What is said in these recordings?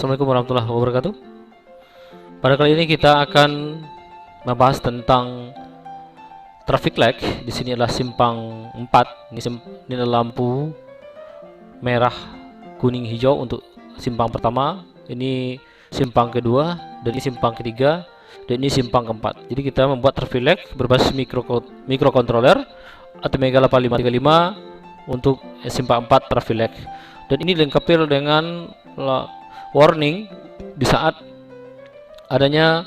Assalamualaikum warahmatullahi wabarakatuh. Pada kali ini kita akan membahas tentang traffic light. Di sini adalah simpang 4. Ini adalah lampu merah, kuning, hijau untuk simpang pertama. Ini simpang kedua, dan ini simpang ketiga, dan ini simpang keempat. Jadi kita membuat traffic light berbasis microcontroller ATmega 8535 untuk simpang 4 traffic light. Dan ini dilengkapi dengan warning di saat adanya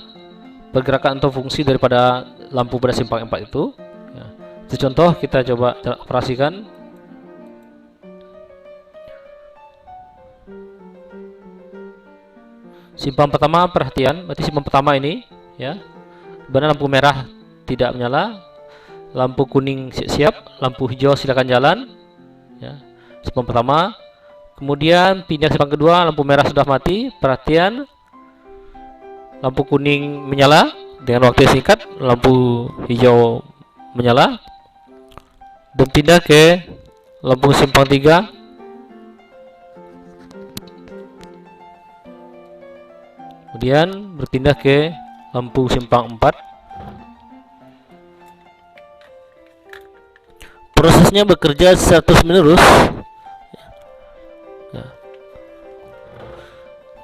pergerakan atau fungsi daripada lampu pada simpang 4 itu. Ya. Itu contoh, kita coba operasikan. Simpang pertama, perhatian, berarti simpang pertama ini ya, benar lampu merah tidak menyala, lampu kuning siap, lampu hijau silakan jalan ya. Simpang pertama. Kemudian pindah simpang kedua, lampu merah sudah mati, perhatian, lampu kuning menyala dengan waktu yang singkat, lampu hijau menyala, dan pindah ke lampu simpang 3. Kemudian berpindah ke lampu simpang 4. Prosesnya bekerja terus menerus.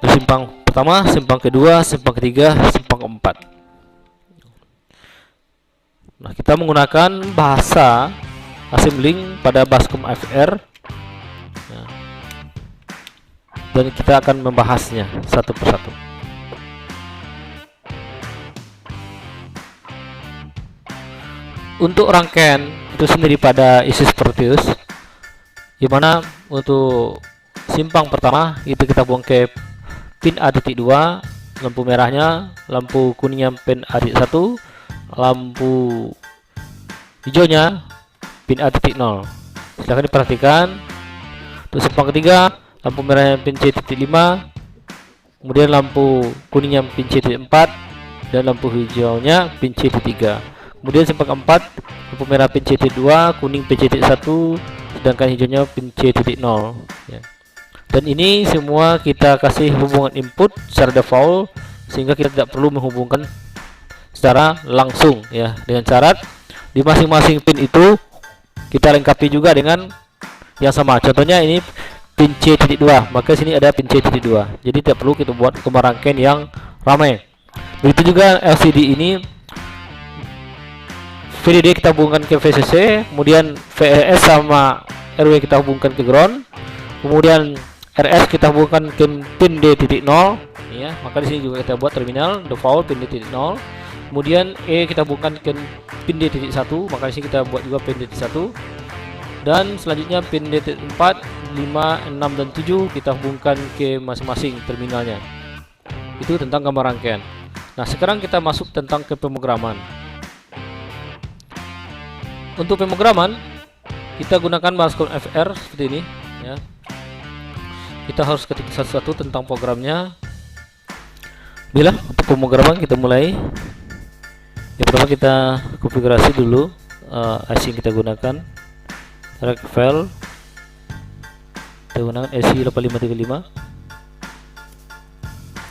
Simpang pertama, simpang kedua, simpang ketiga, simpang keempat. Nah, kita menggunakan bahasa assembling pada Bascom FR ya. Dan kita akan membahasnya satu persatu. Untuk rangkaian itu sendiri pada ISIS Proteus, dimana untuk simpang pertama itu kita buang ke pin A.2, lampu merahnya, lampu kuningnya pin A.1, lampu hijaunya pin A.0. Silahkan diperhatikan. Untuk simpang ketiga, lampu merahnya pin C.5, kemudian lampu kuningnya pin C.4, dan lampu hijaunya pin C.3. Kemudian simpang keempat, lampu merah pin C.2, kuning pin C.1, sedangkan hijaunya pin C.0 ya. Dan ini semua kita kasih hubungan input secara default, sehingga kita tidak perlu menghubungkan secara langsung ya. Dengan syarat di masing-masing pin itu kita lengkapi juga dengan yang sama. Contohnya ini pin C.2, maka sini ada pin C.2. Jadi tidak perlu kita buat rangkaian yang ramai. Begitu juga LCD ini, VDD kita hubungkan ke VCC, kemudian VRS sama RW kita hubungkan ke ground, kemudian RS kita hubungkan ke pin D.0 ya. Maka di sini juga kita buat terminal default pin D.0. Kemudian E kita hubungkan ke pin D.1, maka di sini kita buat juga pin D.1. Dan selanjutnya pin D.4, 5, 6 dan 7 kita hubungkan ke masing-masing terminalnya. Itu tentang gambar rangkaian. Nah, sekarang kita masuk tentang ke pemrograman. Untuk pemrograman kita gunakan Bascom FR seperti ini ya. Kita harus ketik satu-satu tentang programnya. Bila untuk pemrograman kita mulai. Yang pertama kita konfigurasi dulu IC yang kita gunakan. Direct file. Kita gunakan IC 8535.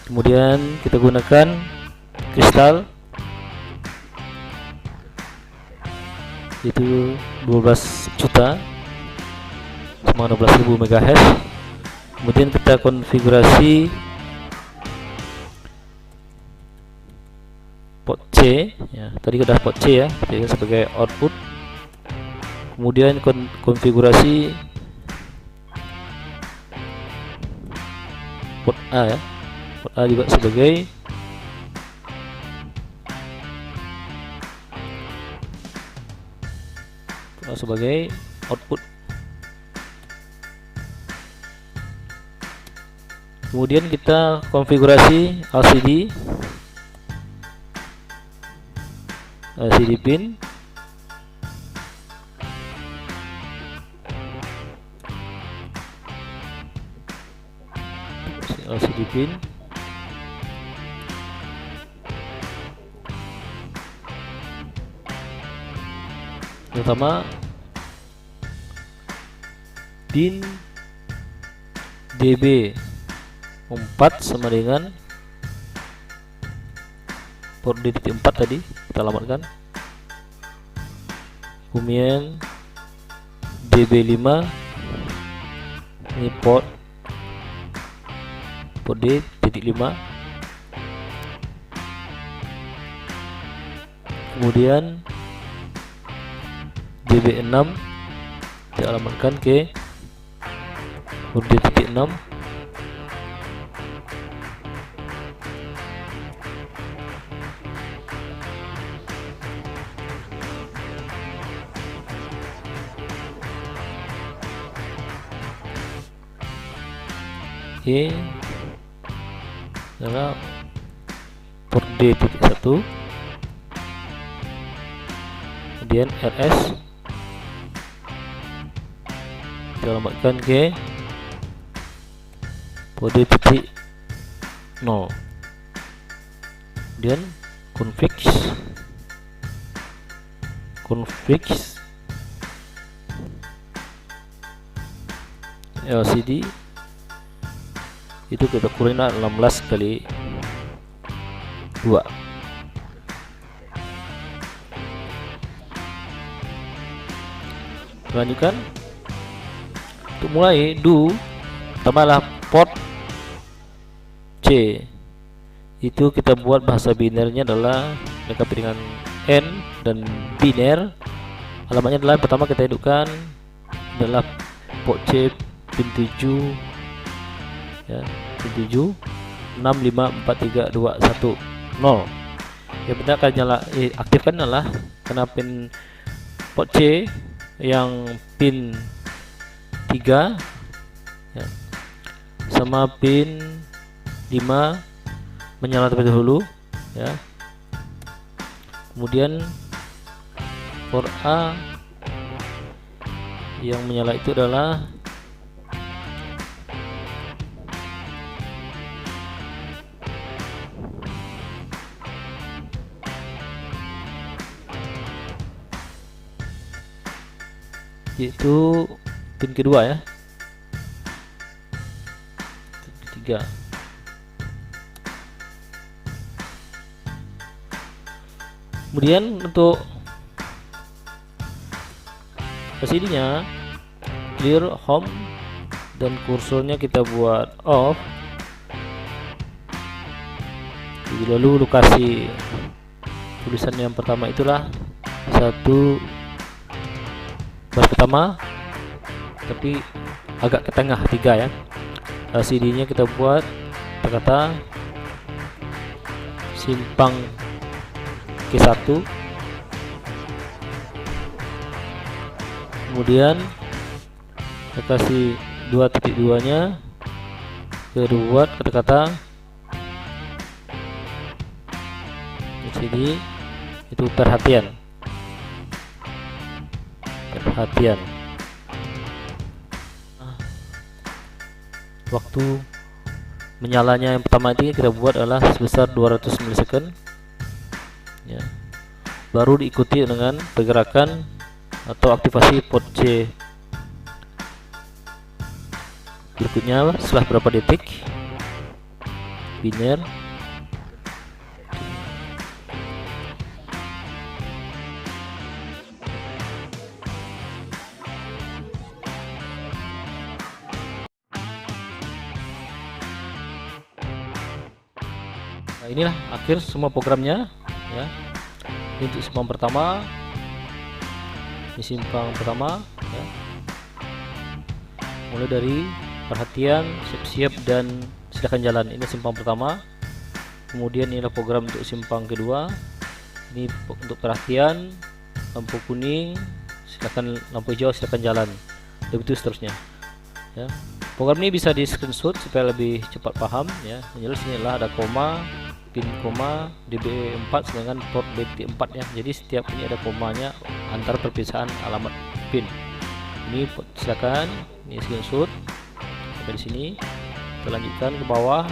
Kemudian kita gunakan kristal. Itu 12 juta sama 16.000 MHz. Kemudian kita konfigurasi port C ya. Tadi sudah port C ya, sebagai output. Kemudian konfigurasi port A ya. Port A juga sebagai output. Kemudian kita konfigurasi LCD pin. LCD pin. Pertama pin DB 4 sama dengan port D.4 tadi kita alamatkan, kemudian DB5 ini port D.5, kemudian DB6 kita alamatkan ke port D.6, adalah port D.1, kemudian RS kita alamatkan ke port D.0, kemudian config LCD itu kita kurangin 16 kali 2. Lanjutkan. Untuk mulai tambahlah port C, itu kita buat bahasa binernya adalah lengkapi dengan N dan biner. Alamatnya adalah pertama kita hidupkan adalah port C pin 7 ya, pin 7 6543210. Yang benar akan aktifkan adalah karena pin port C yang pin 3 ya, sama pin 5 menyala terlebih dahulu ya. Kemudian port A yang menyala itu adalah yaitu pin kedua ya, ketiga. Kemudian untuk LCD-nya clear home dan kursornya kita buat off. Jadi lalu lokasi tulisan yang pertama itulah satu baris pertama, tapi agak ke tengah 3 ya. LCD-nya kita buat kata simpang K1, kemudian kita kasih 2.2 nya kita buat kata-kata LCD itu perhatian. Waktu menyalanya yang pertama ini kita buat adalah sebesar 200 milisekund ya. Baru diikuti dengan pergerakan atau aktivasi port C berikutnya setelah berapa detik biner. Nah, inilah akhir semua programnya ya. Ini untuk simpang pertama, ini simpang pertama ya. Mulai dari perhatian, siap-siap dan silakan jalan, ini simpang pertama. Kemudian inilah program untuk simpang kedua, ini untuk perhatian, lampu kuning silakan, lampu hijau silakan jalan, dan begitu seterusnya ya. Program ini bisa di screenshot supaya lebih cepat paham ya. Yang jelas inilah ada koma, pin koma DB4 dengan port D.4 ya. Jadi setiap ini ada komanya antara perpisahan alamat pin. Ini silakan ini screenshot sampai di sini. Kita lanjutkan ke bawah.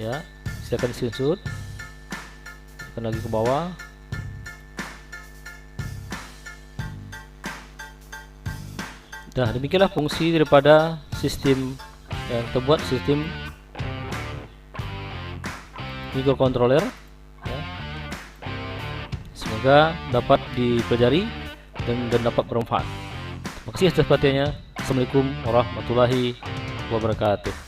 Ya, silakan screenshot. Tekan lagi ke bawah. Nah, demikianlah fungsi daripada sistem yang terbuat, sistem microcontroller ya. Semoga dapat dipelajari dan dapat bermanfaat. Terima kasih atas perhatiannya. Assalamualaikum warahmatullahi wabarakatuh.